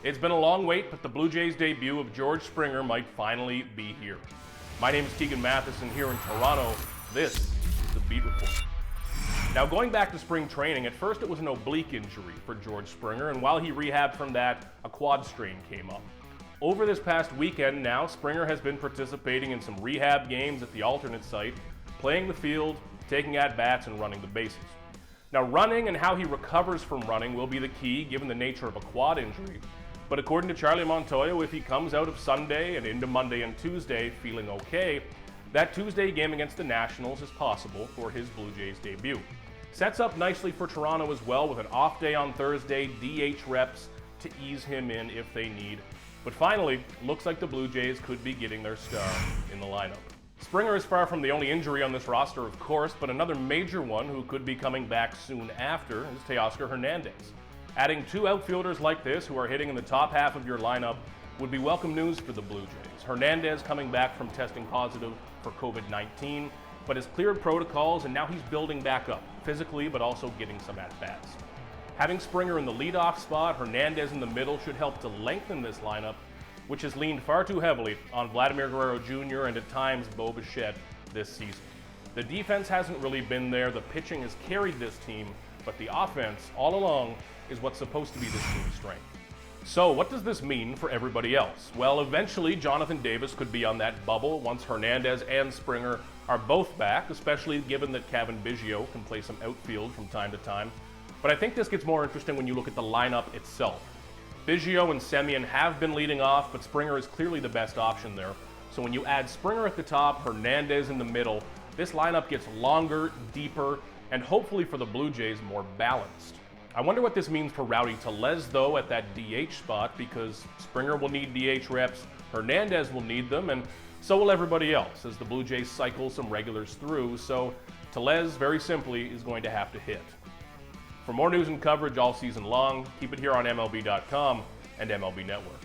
It's been a long wait, but the Blue Jays debut of George Springer might finally be here. My name is Keegan Matheson here in Toronto. This is the Beat Report. Now, going back to spring training, at first it was an oblique injury for George Springer, and while he rehabbed from that, a quad strain came up. Over this past weekend now, Springer has been participating in some rehab games at the alternate site, playing the field, taking at-bats, and running the bases. Now, running and how he recovers from running will be the key given the nature of a quad injury. But according to Charlie Montoyo, if he comes out of Sunday and into Monday and Tuesday feeling okay, that Tuesday game against the Nationals is possible for his Blue Jays debut. Sets up nicely for Toronto as well with an off day on Thursday, DH reps to ease him in if they need. But finally, looks like the Blue Jays could be getting their star in the lineup. Springer is far from the only injury on this roster, of course, but another major one who could be coming back soon after is Teoscar Hernandez. Adding two outfielders like this who are hitting in the top half of your lineup would be welcome news for the Blue Jays. Hernandez coming back from testing positive for COVID-19, but has cleared protocols and now he's building back up, physically but also getting some at-bats. Having Springer in the leadoff spot, Hernandez in the middle should help to lengthen this lineup, which has leaned far too heavily on Vladimir Guerrero Jr. and at times Bo Bichette this season. The defense hasn't really been there, the pitching has carried this team, but the offense, all along, is what's supposed to be this team's strength. So what does this mean for everybody else? Well, eventually Jonathan Davis could be on that bubble once Hernandez and Springer are both back, especially given that Cavan Biggio can play some outfield from time to time. But I think this gets more interesting when you look at the lineup itself. Biggio and Semien have been leading off, but Springer is clearly the best option there. So when you add Springer at the top, Hernandez in the middle, this lineup gets longer, deeper, and hopefully for the Blue Jays more balanced. I wonder what this means for Rowdy Tellez, though, at that DH spot, because Springer will need DH reps, Hernandez will need them, and so will everybody else as the Blue Jays cycle some regulars through, so Tellez, very simply, is going to have to hit. For more news and coverage all season long, keep it here on MLB.com and MLB Network.